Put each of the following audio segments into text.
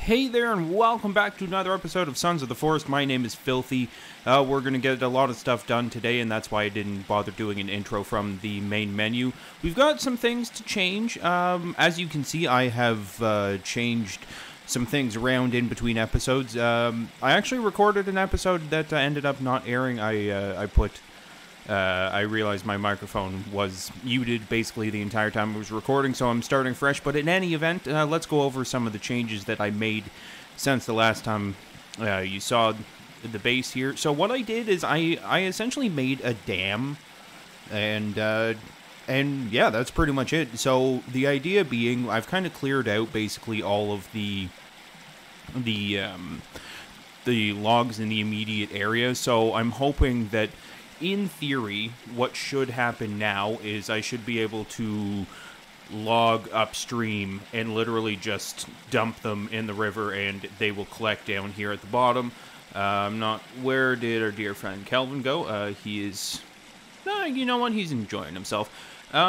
Hey there, and welcome back to another episode of Sons of the Forest. My name is Filthy. We're going to get a lot of stuff done today, and that's why I didn't bother doing an intro from the main menu. We've got some things to change. As you can see, I have changed some things around in between episodes. I actually recorded an episode that ended up not airing. I realized my microphone was muted basically the entire time I was recording, so I'm starting fresh. But in any event, let's go over some of the changes that I made since the last time you saw the base here. So what I did is I essentially made a dam, and yeah, that's pretty much it. So the idea being, I've kind of cleared out basically all of the logs in the immediate area. So I'm hoping that, in theory, what should happen now is I should be able to log upstream and literally just dump them in the river, and they will collect down here at the bottom. Where did our dear friend Kelvin go? He is, you know what, he's enjoying himself.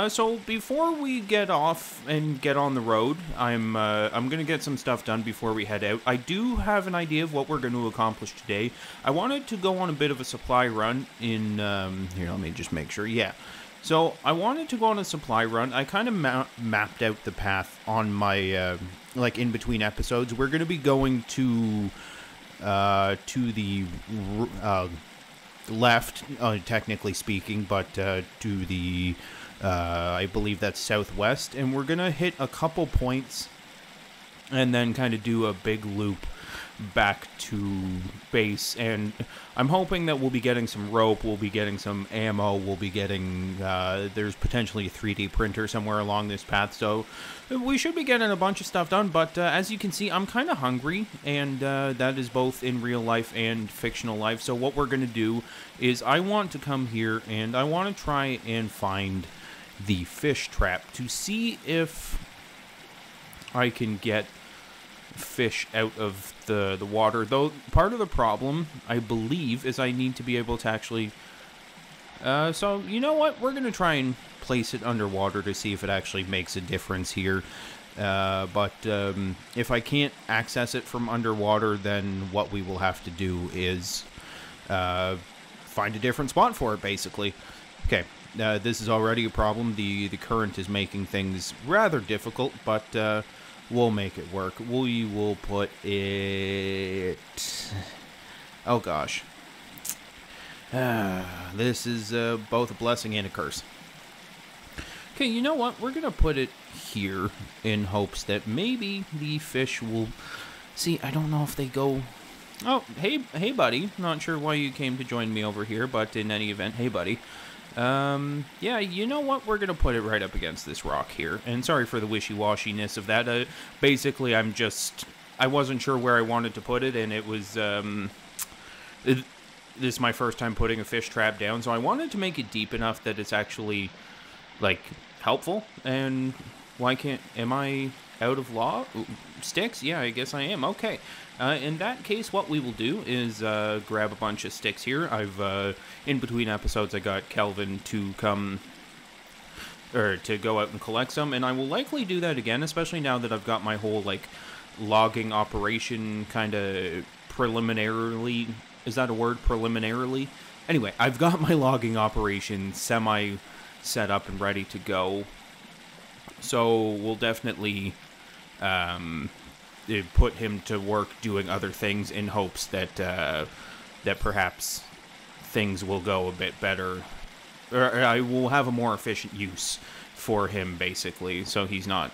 So before we get off and get on the road, I'm gonna get some stuff done before we head out. I do have an idea of what we're going to accomplish today. I wanted to go on a bit of a supply run in, here, let me just make sure, yeah. So I wanted to go on a supply run. I kind of mapped out the path on my, like, in between episodes. We're going to be going to the, left, technically speaking, but, to the, I believe that's southwest, and we're gonna hit a couple points and then kind of do a big loop back to base. And I'm hoping that we'll be getting some rope, we'll be getting some ammo, we'll be getting there's potentially a 3D printer somewhere along this path, so we should be getting a bunch of stuff done. But as you can see, I'm kind of hungry, and that is both in real life and fictional life. So what we're gonna do is I want to come here and I want to try and find the fish trap to see if I can get fish out of the water. Though part of the problem, I believe, is I need to be able to actually so you know what, we're gonna try and place it underwater to see if it actually makes a difference here. But if I can't access it from underwater, then what we will have to do is find a different spot for it, basically. Okay. This is already a problem. The current is making things rather difficult, but we'll make it work. We will put it... Oh, gosh. This is both a blessing and a curse. Okay, you know what? We're going to put it here in hopes that maybe the fish will... See, I don't know if they go... Oh, hey, buddy. Not sure why you came to join me over here, but in any event, hey, buddy. Yeah, you know what? We're gonna put it right up against this rock here. And sorry for the wishy-washiness of that. Basically, I wasn't sure where I wanted to put it, and it was, this is my first time putting a fish trap down, so I wanted to make it deep enough that it's actually, like, helpful. And am I out of sticks? Yeah, I guess I am. Okay. In that case, what we will do is grab a bunch of sticks here. In between episodes, I got Kelvin to go out and collect some, and I will likely do that again, especially now that I've got my whole, like, logging operation kind of preliminarily... Is that a word? Preliminarily? Anyway, I've got my logging operation semi-set up and ready to go. So we'll definitely... put him to work doing other things in hopes that that perhaps things will go a bit better, or I will have a more efficient use for him, basically, so he's not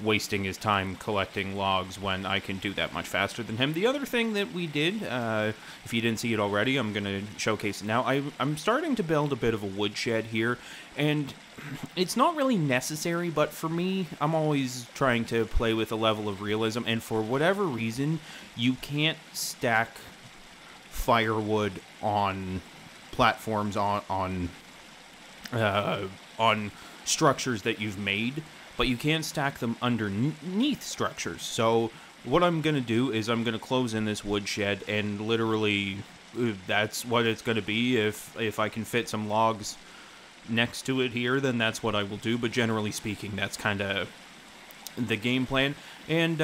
wasting his time collecting logs when I can do that much faster than him. The other thing that we did, if you didn't see it already, I'm going to showcase it now. I'm starting to build a bit of a woodshed here, and it's not really necessary, but for me, I'm always trying to play with a level of realism, and for whatever reason, you can't stack firewood on platforms on structures that you've made, but you can stack them underneath structures. So what I'm going to do is I'm going to close in this woodshed, and literally that's what it's going to be. If I can fit some logs next to it here, then that's what I will do. But generally speaking, that's kind of the game plan. And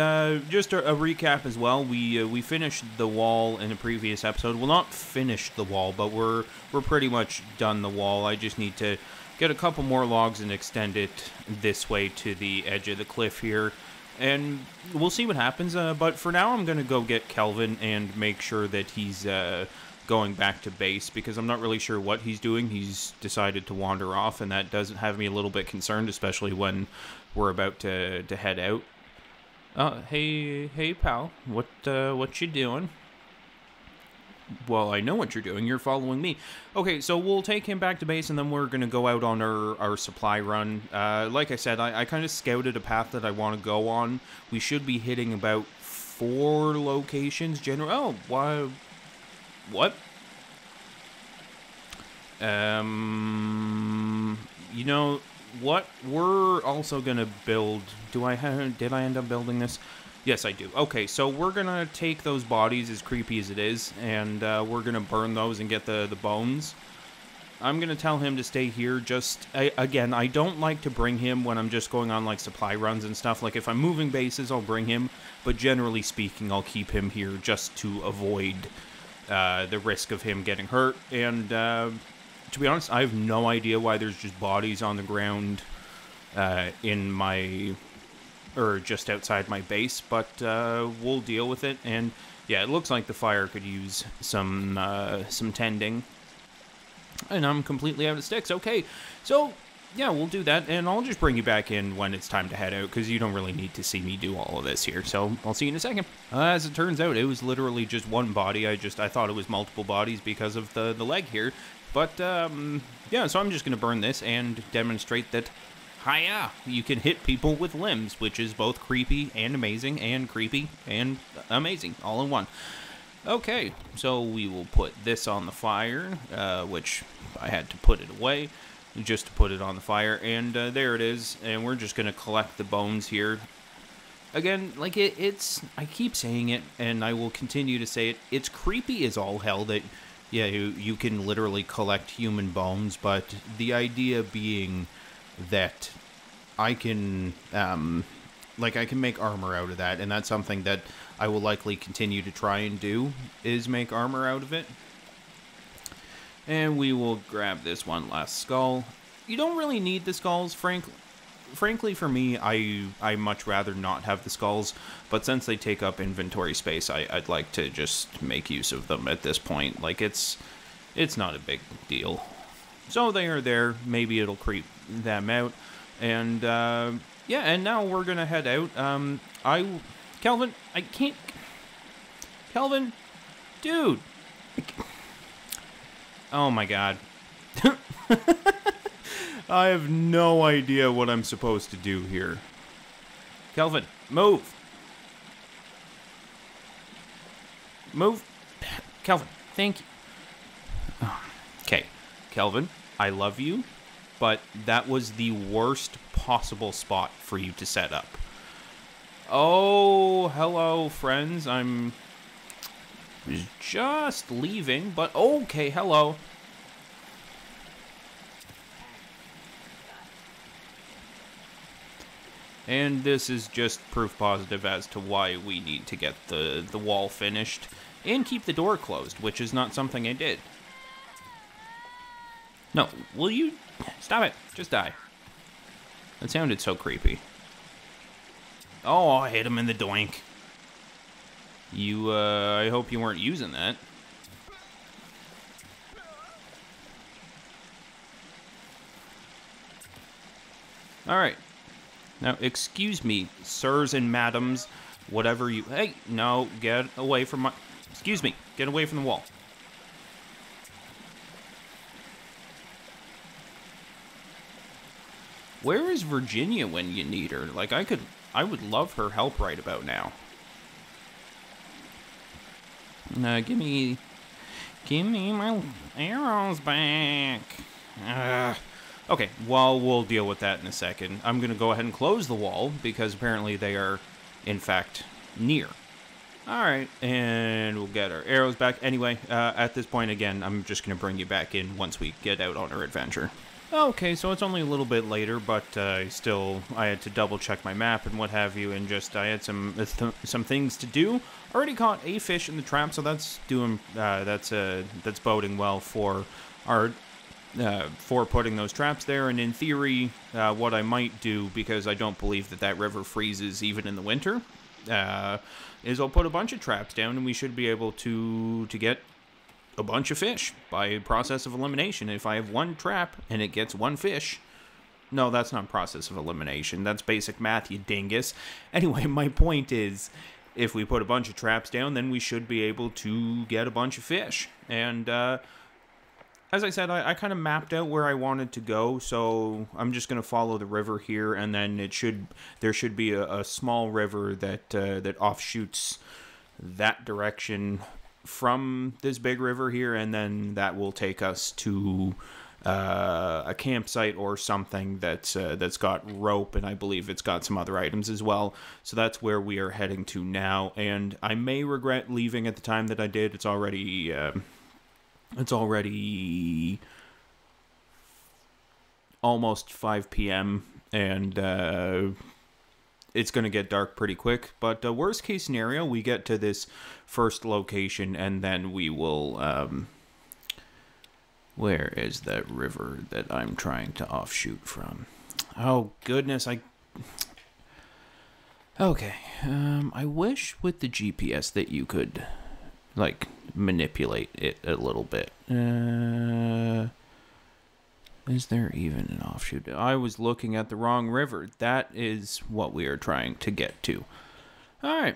just a recap as well. We finished the wall in a previous episode. Well, not finished the wall, but we're pretty much done the wall. I just need to get a couple more logs and extend it this way to the edge of the cliff here. And we'll see what happens. But for now, I'm going to go get Kelvin and make sure that he's going back to base, because I'm not really sure what he's doing. He's decided to wander off, and that does have me a little bit concerned, especially when we're about to head out. Hey, pal. What you doing? Well, I know what you're doing. You're following me. Okay, so we'll take him back to base, and then we're going to go out on our supply run. Like I said, I kind of scouted a path that I want to go on. We should be hitting about 4 locations. Oh, why? What? You know what? We're also going to build... Did I end up building this? Yes, I do. Okay, so we're going to take those bodies, as creepy as it is, and we're going to burn those and get the bones. I'm going to tell him to stay here. Again, I don't like to bring him when I'm just going on, like, supply runs and stuff. Like, if I'm moving bases, I'll bring him. But generally speaking, I'll keep him here just to avoid the risk of him getting hurt. And to be honest, I have no idea why there's just bodies on the ground in my... or just outside my base, but we'll deal with it. And yeah, it looks like the fire could use some tending, and I'm completely out of sticks. Okay, so yeah, we'll do that, and I'll just bring you back in when it's time to head out, because you don't really need to see me do all of this here. So I'll see you in a second. As it turns out, it was literally just one body. I thought it was multiple bodies because of the leg here, but yeah, so I'm just gonna burn this and demonstrate that hiya, you can hit people with limbs, which is both creepy and amazing, and creepy and amazing, all in one. Okay, so we will put this on the fire, which I had to put it away, just to put it on the fire, and there it is, and we're just going to collect the bones here. Again, like, it's, I keep saying it, and I will continue to say it, it's creepy as all hell that, yeah, you can literally collect human bones, but the idea being that I can, I can make armor out of that, and that's something that I will likely continue to try and do, is make armor out of it. And we will grab this one last skull. You don't really need the skulls, frankly for me, I much rather not have the skulls, but since they take up inventory space, I'd like to just make use of them at this point. Like, it's not a big deal. So they are there, maybe it'll creep them out, and yeah, and now we're gonna head out. Kelvin, I can't... Kelvin? Dude! Oh my god. I have no idea what I'm supposed to do here. Kelvin, move! Move! Kelvin, thank you. Okay, Kelvin, I love you, but that was the worst possible spot for you to set up. Oh, hello, friends. I'm just leaving, but okay, hello. And this is just proof positive as to why we need to get the wall finished and keep the door closed, which is not something I did. No, will you... Stop it. Just die. That sounded so creepy. Oh, I hit him in the doink. You, I hope you weren't using that. Alright. Now, excuse me, sirs and madams, whatever you... Hey, no, get away from my... Excuse me, get away from the wall. Where is Virginia when you need her? Like, I would love her help right about now. Give me my arrows back. Okay, well, we'll deal with that in a second. I'm going to go ahead and close the wall, because apparently they are, in fact, near. Alright, and we'll get our arrows back. Anyway, at this point, again, I'm just going to bring you back in once we get out on our adventure. Okay, so it's only a little bit later, but I had to double check my map and what have you, and just I had some things to do. Already caught a fish in the trap, so that's that's boding well for our for putting those traps there. And in theory, what I might do, because I don't believe that river freezes even in the winter, is I'll put a bunch of traps down, and we should be able to get a bunch of fish by process of elimination. If I have one trap and it gets one fish, no, that's not process of elimination. That's basic math, you dingus. Anyway, my point is, if we put a bunch of traps down, then we should be able to get a bunch of fish. And as I said, I kind of mapped out where I wanted to go, so I'm just going to follow the river here, and then there should be a small river that offshoots that direction from this big river here, and then that will take us to a campsite or something that's got rope, and I believe it's got some other items as well. So that's where we are heading to now, and I may regret leaving at the time that I did. It's already almost 5 p.m. and it's going to get dark pretty quick, but worst case scenario, we get to this first location, and then we will, where is that river that I'm trying to offshoot from? Oh, goodness, okay, I wish with the GPS that you could, like, manipulate it a little bit. Is there even an offshoot? I was looking at the wrong river. That is what we are trying to get to. All right.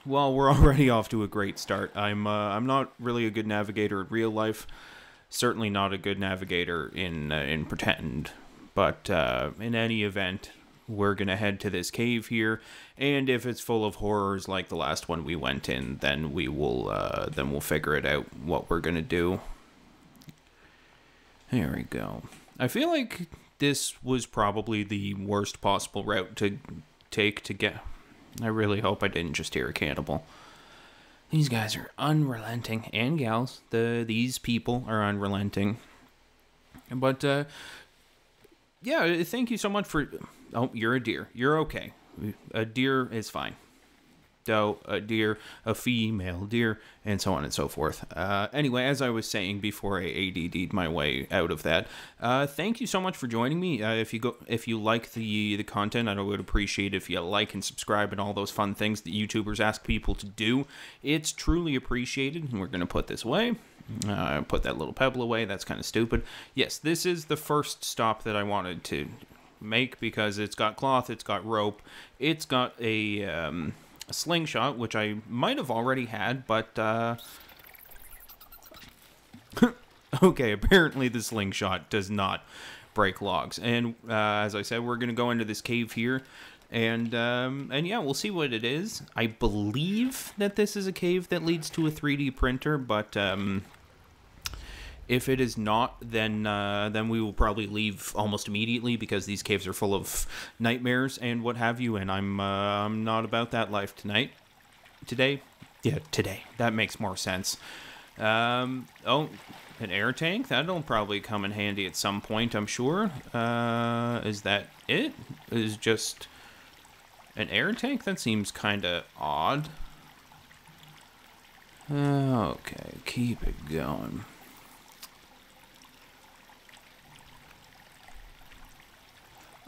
Well, we're already off to a great start. I'm not really a good navigator in real life. Certainly not a good navigator in pretend. But in any event, we're gonna head to this cave here, and if it's full of horrors like the last one we went in, then we'll figure it out what we're gonna do. There we go. I feel like this was probably the worst possible route to take to get... I really hope I didn't just hear a cannibal. These guys are unrelenting, and gals. These people are unrelenting. But, yeah, thank you so much for... Oh, you're a deer. You're okay. A deer is fine. Doe, a deer, a female deer, and so on and so forth. Anyway, as I was saying before I ADD'd my way out of that, thank you so much for joining me. If you like the content, I would appreciate if you like and subscribe and all those fun things that YouTubers ask people to do. It's truly appreciated, and we're going to put this away. Put that little pebble away. That's kind of stupid. Yes, this is the first stop that I wanted to make because it's got cloth, it's got rope, it's got a slingshot, which I might have already had, but okay, apparently the slingshot does not break logs. And as I said, we're gonna go into this cave here, and yeah, we'll see what it is. I believe that this is a cave that leads to a 3D printer, but if it is not, then we will probably leave almost immediately because these caves are full of nightmares and what have you, and I'm not about that life tonight. Today? Yeah, today. That makes more sense. Oh, an air tank? That'll probably come in handy at some point, I'm sure. Is that it? Is just an air tank? That seems kind of odd. Okay, keep it going.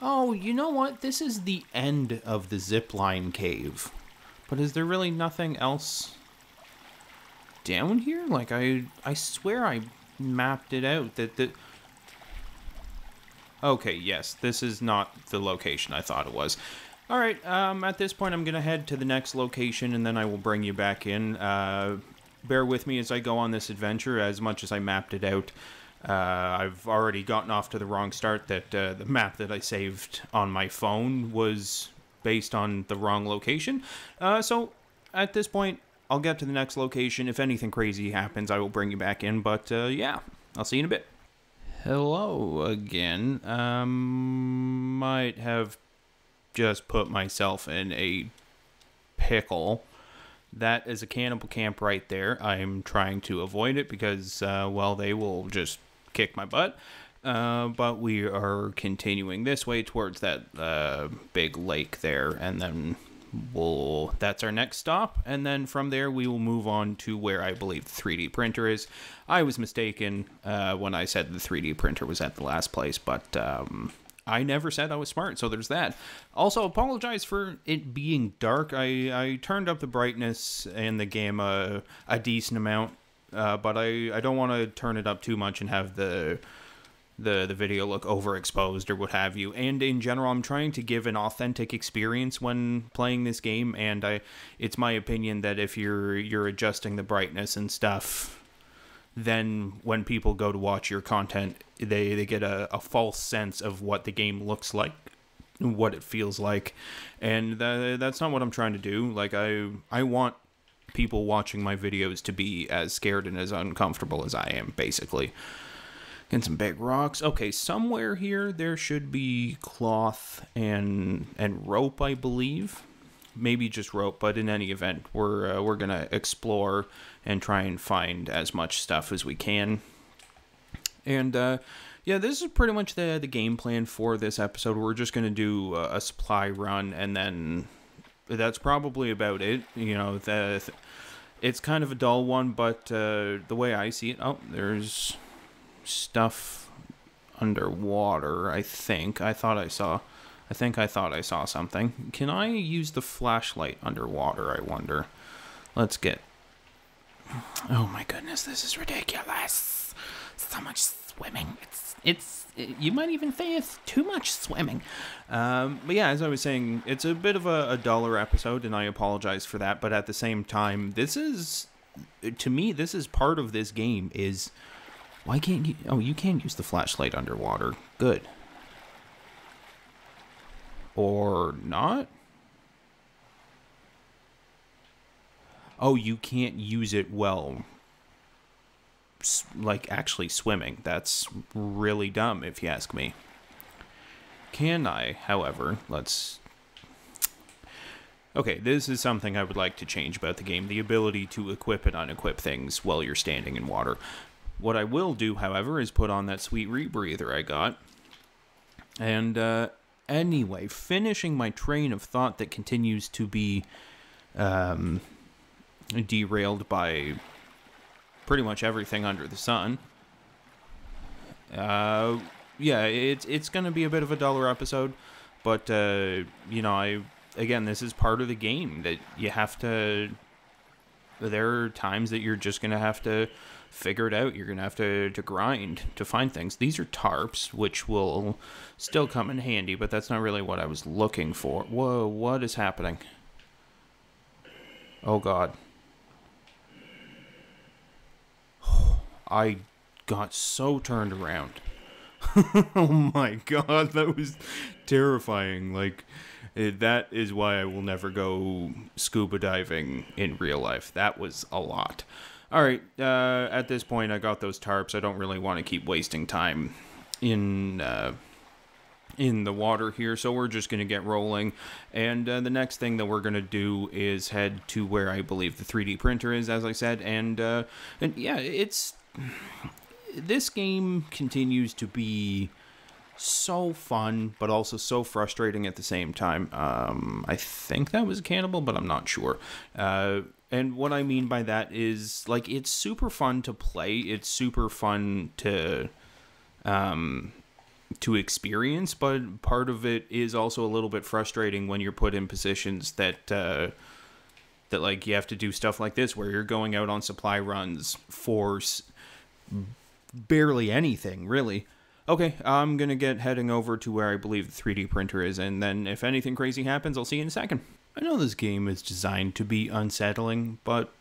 Oh, you know what? This is the end of the zipline cave. But is there really nothing else down here? Like, I swear I mapped it out. Okay, yes, this is not the location I thought it was. Alright, at this point I'm going to head to the next location, and then I will bring you back in. Bear with me as I go on this adventure, as much as I mapped it out. I've already gotten off to the wrong start, that the map that I saved on my phone was based on the wrong location. So at this point, I'll get to the next location. If anything crazy happens, I will bring you back in. But yeah, I'll see you in a bit. Hello again. Might have just put myself in a pickle. That is a cannibal camp right there. I'm trying to avoid it because, well, they will just kick my butt. but we are continuing this way towards that big lake there, and then that's our next stop, and then from there we will move on to where I believe the 3D printer is. I was mistaken when I said the 3D printer was at the last place, but I never said I was smart, so there's that. Also, apologize for it being dark. I turned up the brightness and the gamma a decent amount, but I don't want to turn it up too much and have the video look overexposed or what have you. And in general, I'm trying to give an authentic experience when playing this game, and it's my opinion that if you're adjusting the brightness and stuff, then when people go to watch your content, they get a false sense of what the game looks like, what it feels like, and that's not what I'm trying to do. Like, I want people watching my videos to be as scared and as uncomfortable as I am, basically. And some big rocks. Okay, somewhere here there should be cloth and rope, I believe. Maybe just rope, but in any event, we're gonna explore and try and find as much stuff as we can. And yeah, this is pretty much the game plan for this episode. We're just gonna do a supply run, and then that's probably about it. You know, it's kind of a dull one, but the way I see it, there's stuff underwater. I thought I saw something. Can I use the flashlight underwater, I wonder? Let's get... Oh my goodness, this is ridiculous. So much swimming. You might even say it's too much swimming. But yeah, as I was saying, it's a bit of a duller episode, and I apologize for that, but at the same time, to me, this is part of this game, is... Why can't you... Oh, you can use the flashlight underwater. Good. Or not? Oh, you can't use it while, like, actually swimming. That's really dumb, if you ask me. Can I, however, Okay, this is something I would like to change about the game. The ability to equip and unequip things while you're standing in water. What I will do, however, is put on that sweet rebreather I got. And, anyway, finishing my train of thought that continues to be, derailed by pretty much everything under the sun. Yeah, it's gonna be a bit of a duller episode, but, you know, again, this is part of the game, that you have to... There are times that you're just gonna have to figure it out. You're gonna have to grind to find things. These are tarps, which will still come in handy, but that's not really what I was looking for. Whoa, what is happening? Oh god. I got so turned around. Oh my god, that was terrifying. Like, that is why I will never go scuba diving in real life. That was a lot. Alright, at this point I got those tarps. I don't really want to keep wasting time in the water here, so we're just going to get rolling. And the next thing that we're going to do is head to where I believe the 3D printer is, as I said. And yeah, this game continues to be so fun, but also so frustrating at the same time. I think that was a cannibal, but I'm not sure. And what I mean by that is, like, it's super fun to play. It's super fun to experience, but part of it is also a little bit frustrating when you're put in positions that like you have to do stuff like this, where you're going out on supply runs for barely anything, really. Okay, I'm gonna get heading over to where I believe the 3D printer is, and then if anything crazy happens, I'll see you in a second. I know this game is designed to be unsettling, but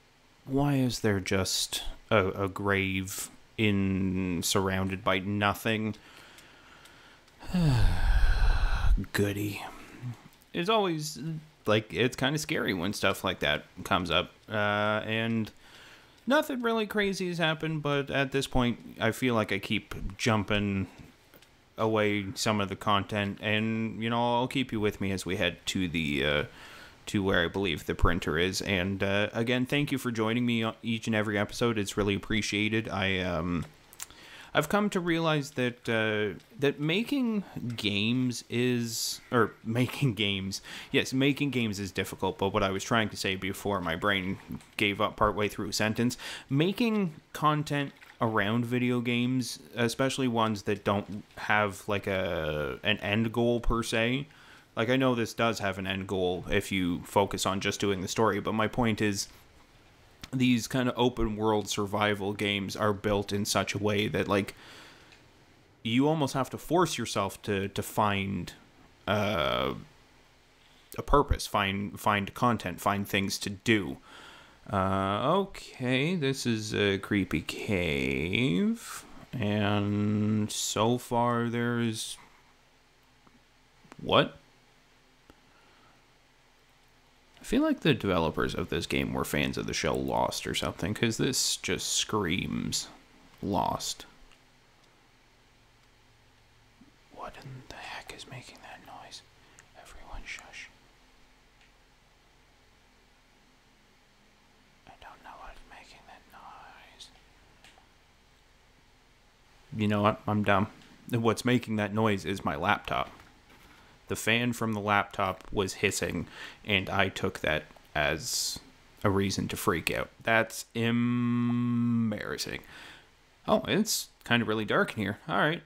why is there just a grave surrounded by nothing? Goody. It's always, like, it's kind of scary when stuff like that comes up, and nothing really crazy has happened, but at this point, I feel like I keep jumping away some of the content, and, you know, I'll keep you with me as we head to the, to where I believe the printer is. And, again, thank you for joining me each and every episode. It's really appreciated. I I've come to realize that that making games is making games is difficult. But what I was trying to say before my brain gave up partway through a sentence, making content around video games, especially ones that don't have like an end goal per se. Like, I know this does have an end goal if you focus on just doing the story, but my point is, these kind of open world survival games are built in such a way that, like, you almost have to force yourself to find a purpose, find content, find things to do. Okay, this is a creepy cave, and so far there's... What? I feel like the developers of this game were fans of the show Lost or something, because this just screams Lost. What in the heck is making that noise? Everyone shush. I don't know what's making that noise. You know what? I'm dumb. What's making that noise is my laptop. The fan from the laptop was hissing, and I took that as a reason to freak out. That's embarrassing. Oh, it's kind of really dark in here. All right,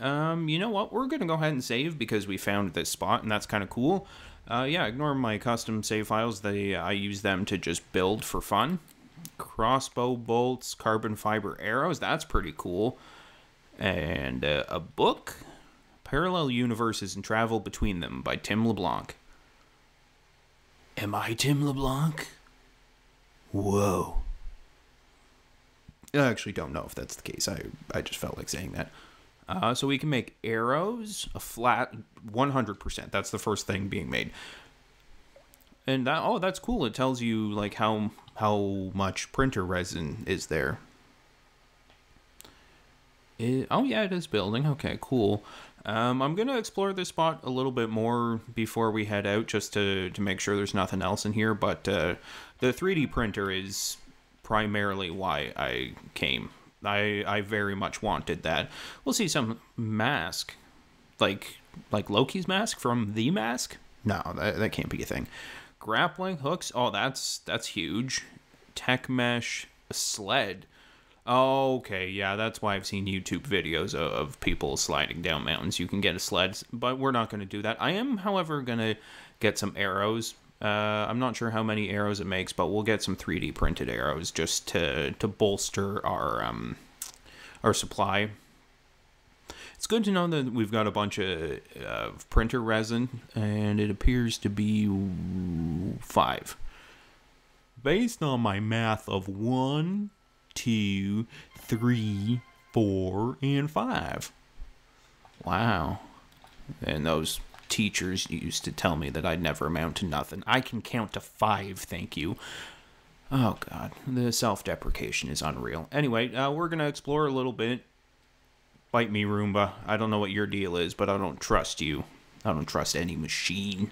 you know what? We're going to go ahead and save because we found this spot, and that's kind of cool. Yeah, ignore my custom save files. I use them to just build for fun. Crossbow bolts, carbon fiber arrows. That's pretty cool. And a book. Parallel Universes and Travel Between Them by Tim LeBlanc. Am I Tim LeBlanc? Whoa. I actually don't know if that's the case. I just felt like saying that. So we can make arrows, a flat 100%. That's the first thing being made. And that's cool. It tells you like how much printer resin is there. Oh yeah, it is building. Okay, cool. I'm going to explore this spot a little bit more before we head out, just to make sure there's nothing else in here, but the 3D printer is primarily why I came. I very much wanted that. We'll see some mask, like Loki's mask from The Mask? No, that can't be a thing. Grappling hooks, oh, that's huge. Tech mesh, a sled. Okay, yeah, that's why I've seen YouTube videos of people sliding down mountains. You can get a sled, but we're not going to do that. I am, however, going to get some arrows. I'm not sure how many arrows it makes, but we'll get some 3D printed arrows just to bolster our supply. It's good to know that we've got a bunch of printer resin, and it appears to be 5. Based on my math of 1, 2, 3, 4, and 5. Wow. And those teachers used to tell me that I'd never amount to nothing. I can count to 5, thank you. Oh, God. The self-deprecation is unreal. Anyway, we're going to explore a little bit. Bite me, Roomba. I don't know what your deal is, but I don't trust you. I don't trust any machine.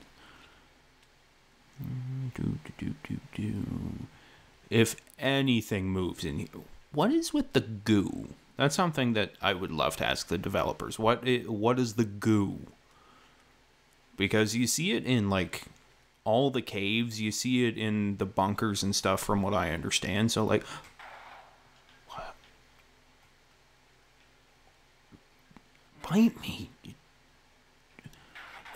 If anything moves in here, what is with the goo? That's something that I would love to ask the developers. What is the goo? Because you see it in like all the caves, you see it in the bunkers and stuff from what I understand. So like, what? Bite me.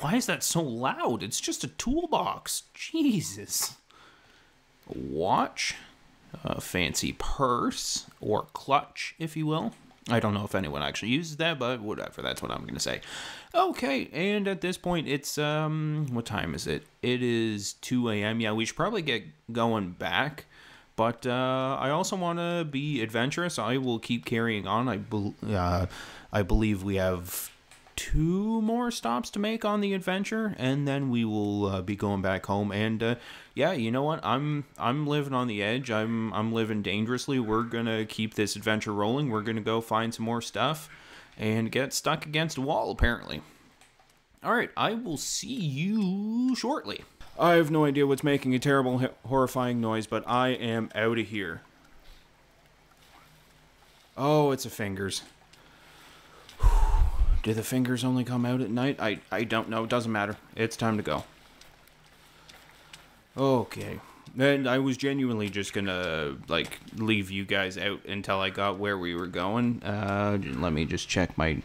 Why is that so loud? It's just a toolbox. Jesus. A watch. A fancy purse. Or clutch, if you will. I don't know if anyone actually uses that, but whatever. That's what I'm going to say. Okay, and at this point, it's, what time is it? It is 2 a.m. Yeah, we should probably get going back. But I also want to be adventurous. I will keep carrying on. I believe we have 2 more stops to make on the adventure, and then we will be going back home. And yeah, you know what? I'm living on the edge. I'm living dangerously. We're gonna keep this adventure rolling. We're gonna go find some more stuff and get stuck against a wall, apparently. All right, I will see you shortly. I have no idea what's making a terrible, horrifying noise, but I am out of here. Oh, it's a fingers. Do the fingers only come out at night? I don't know. It doesn't matter. It's time to go. Okay. And I was genuinely just gonna, like, leave you guys out until I got where we were going. Let me just check my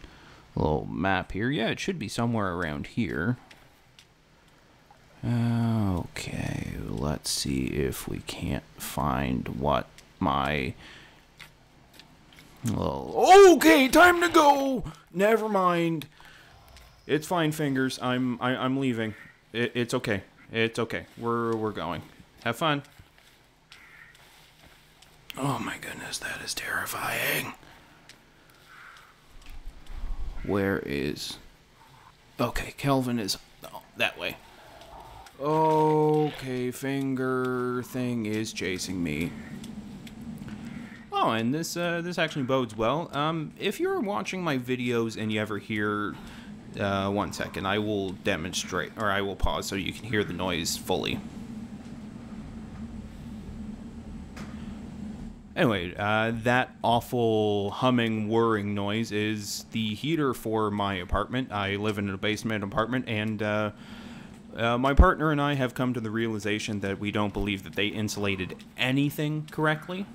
little map here. Yeah, it should be somewhere around here. Okay, let's see if we can't find what my... Okay, time to go! Never mind. It's fine, fingers. I'm leaving. It's okay. It's okay. We're going. Have fun. Oh my goodness, that is terrifying. Where is... Okay, Kelvin is... Oh, that way. Okay, finger thing is chasing me. Oh, and this actually bodes well. If you're watching my videos and you ever hear... 1 second, I will demonstrate, or I will pause so you can hear the noise fully. Anyway, that awful humming, whirring noise is the heater for my apartment. I live in a basement apartment, and my partner and I have come to the realization that we don't believe that they insulated anything correctly.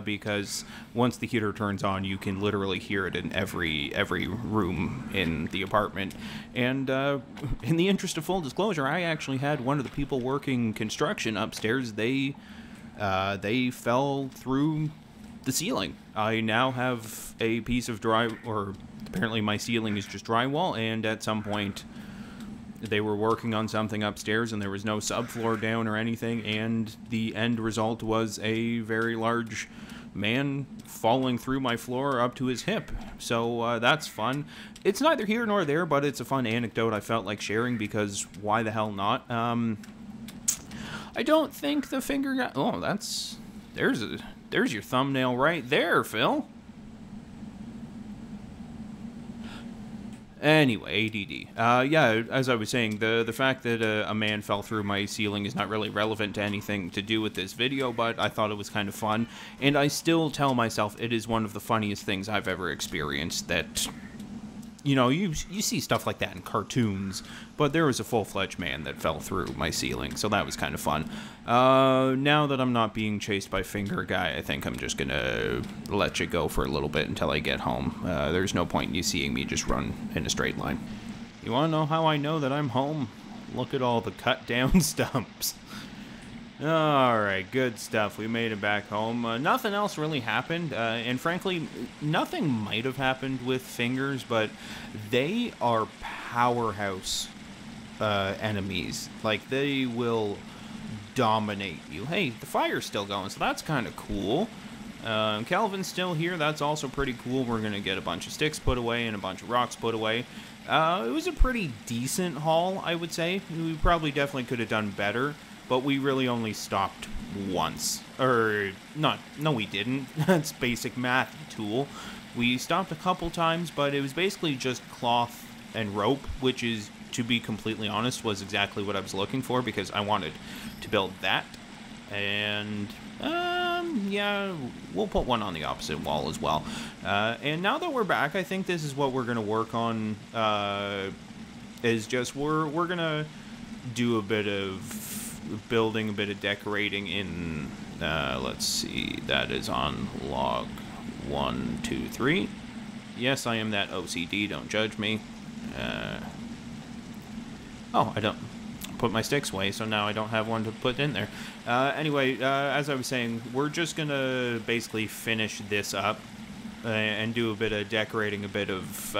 Because once the heater turns on, you can literally hear it in every room in the apartment. And in the interest of full disclosure, I actually had one of the people working construction upstairs. They fell through the ceiling. I now have a piece of apparently my ceiling is just drywall, and at some point they were working on something upstairs and there was no subfloor down or anything, and the end result was a very large man falling through my floor up to his hip. So that's fun. It's neither here nor there, but it's a fun anecdote I felt like sharing, because why the hell not? I don't think the finger got... Oh, there's your thumbnail right there, Phil. Anyway, ADD. Yeah, as I was saying, the fact that a man fell through my ceiling is not really relevant to anything to do with this video, but I thought it was kind of fun, and I still tell myself it is one of the funniest things I've ever experienced. That, you know, you see stuff like that in cartoons, but there was a full-fledged man that fell through my ceiling, so that was kind of fun. Now that I'm not being chased by Finger Guy, I think I'm just gonna let you go for a little bit until I get home. There's no point in you seeing me just run in a straight line. You wanna know how I know that I'm home? Look at all the cut-down stumps. Alright, good stuff. We made it back home. Nothing else really happened, and frankly, nothing might have happened with Fingers, but they are powerhouse enemies. Like, they will dominate you. Hey, the fire's still going, so that's kind of cool. Kelvin's still here. That's also pretty cool. We're going to get a bunch of sticks put away and a bunch of rocks put away. It was a pretty decent haul, I would say. We probably definitely could have done better, but we really only stopped once. Or, no, we didn't. That's basic math, tool. We stopped a couple times, but it was basically just cloth and rope, which is, to be completely honest, was exactly what I was looking for, because I wanted to build that. And, yeah, we'll put one on the opposite wall as well. And now that we're back, I think this is what we're going to work on, is just we're going to do a bit of building, a bit of decorating in, let's see, that is on log 1, 2, 3. Yes, I am that OCD, don't judge me. Oh, I don't put my sticks away, so now I don't have one to put in there. Anyway, as I was saying, we're just gonna basically finish this up and do a bit of decorating, a bit of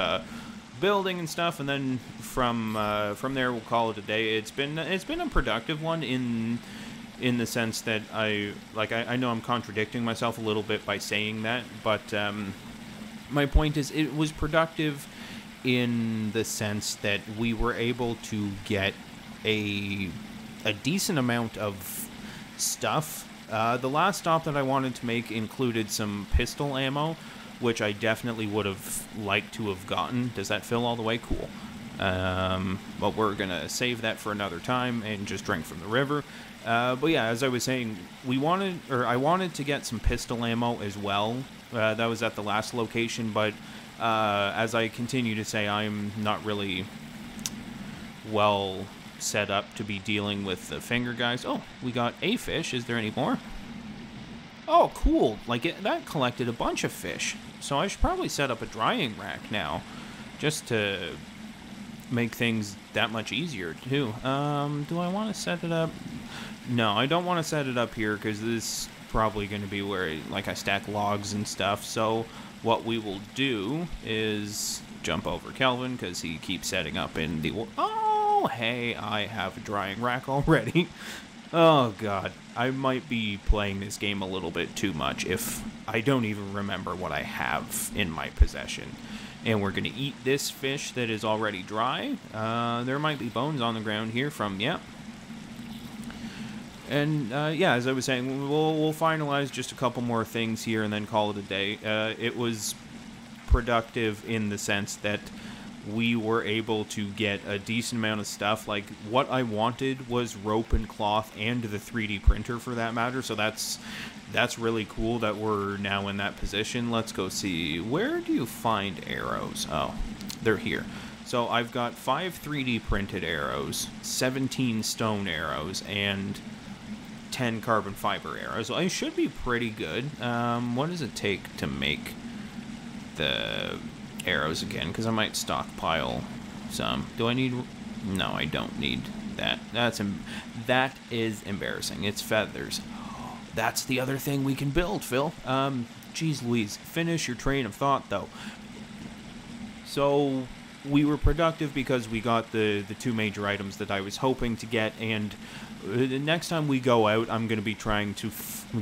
building and stuff, and then from there we'll call it a day. It's been a productive one in the sense that I know I'm contradicting myself a little bit by saying that, but my point is it was productive in the sense that we were able to get a decent amount of stuff. The last stop that I wanted to make included some pistol ammo, which I definitely would have liked to have gotten. Does that fill all the way? Cool. But we're gonna save that for another time and just drink from the river. But yeah, as I was saying, I wanted to get some pistol ammo as well. That was at the last location, but As I continue to say, I'm not really well set up to be dealing with the finger guys. Oh, we got a fish. Is there any more? Oh, cool. Like, that collected a bunch of fish. So I should probably set up a drying rack now, just to make things that much easier, too. Do I want to set it up? No, I don't want to set it up here, because this is probably going to be where, like, I stack logs and stuff. So what we will do is jump over Kelvin, because he keeps setting up in the... Oh, hey, I have a drying rack already. Oh, God. I might be playing this game a little bit too much if I don't even remember what I have in my possession. And we're going to eat this fish that is already dry. There might be bones on the ground here from, yeah. And, yeah, as I was saying, we'll finalize just a couple more things here and then call it a day. It was productive in the sense that we were able to get a decent amount of stuff. Like, what I wanted was rope and cloth and the 3D printer, for that matter. So that's really cool that we're now in that position. Let's go see. Where do you find arrows? Oh, they're here. So I've got 5 3D printed arrows, 17 stone arrows, and 10 carbon fiber arrows. So I should be pretty good. What does it take to make the arrows again? Because I might stockpile some. Do I need... No, I don't need that. That is embarrassing. It's feathers. That's the other thing we can build, Phil. Geez Louise. Finish your train of thought, though. So we were productive because we got the 2 major items that I was hoping to get, and the next time we go out, I'm going to be trying to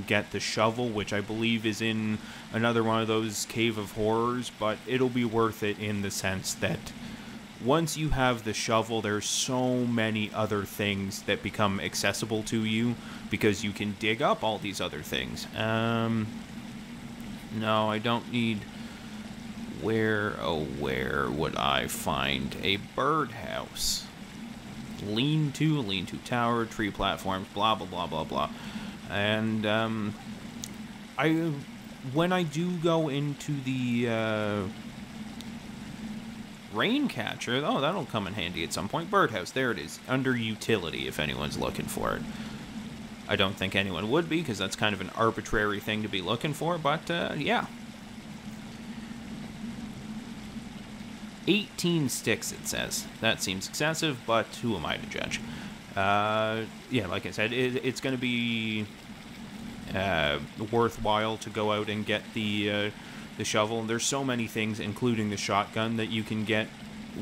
get the shovel, which I believe is in another one of those Cave of Horrors, but it'll be worth it in the sense that once you have the shovel, there's so many other things that become accessible to you because you can dig up all these other things. No, I don't need... Where would I find a birdhouse? Lean-to tower, tree platforms, blah, blah, blah, blah, blah. And, when I do go into the, rain catcher, oh, that'll come in handy at some point. Birdhouse, there it is, under utility, if anyone's looking for it. I don't think anyone would be, because that's kind of an arbitrary thing to be looking for, but, yeah. 18 sticks, it says. That seems excessive, but who am I to judge? Yeah, like I said, it's going to be worthwhile to go out and get the shovel. There's so many things, including the shotgun, that you can get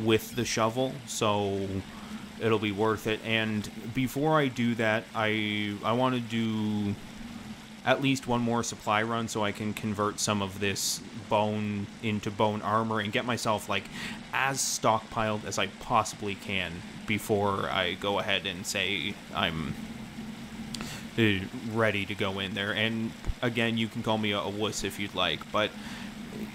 with the shovel, so it'll be worth it. And before I do that, I want to do at least one more supply run so I can convert some of this bone into bone armor and get myself, like, as stockpiled as I possibly can before I go ahead and say I'm ready to go in there. And again, you can call me a wuss if you'd like, but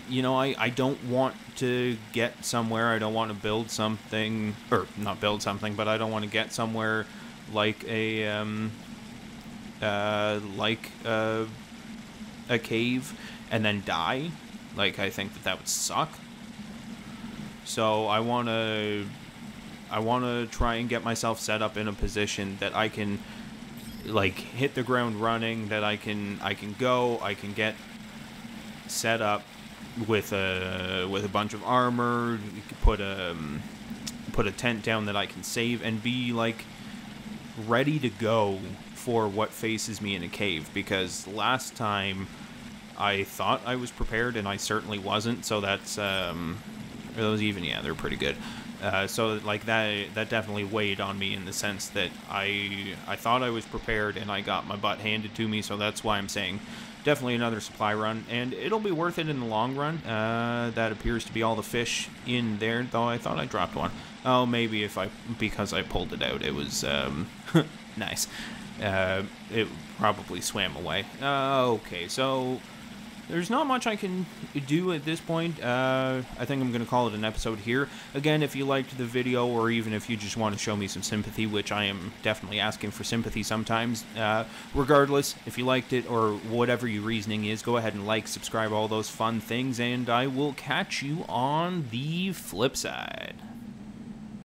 you know, I don't want to get somewhere, I don't want to build something, or not build something, but I don't want to get somewhere like a cave and then die. Like, I think that would suck. So I want to try and get myself set up in a position that I can, like, hit the ground running, that I can get set up with a bunch of armor, put a tent down that I can save, and be, like, ready to go for what faces me in a cave. Because last time I thought I was prepared, and I certainly wasn't. So that's are those even? Yeah, they're pretty good. So like that definitely weighed on me in the sense that I thought I was prepared and I got my butt handed to me. So that's why I'm saying definitely another supply run, and it'll be worth it in the long run. That appears to be all the fish in there, though I thought I dropped one. Oh, maybe because I pulled it out, it was nice. It probably swam away. Okay, so there's not much I can do at this point. I think I'm going to call it an episode here. Again, if you liked the video, or even if you just want to show me some sympathy, which I am definitely asking for sympathy sometimes, regardless, if you liked it or whatever your reasoning is, go ahead and like, subscribe, all those fun things, and I will catch you on the flip side.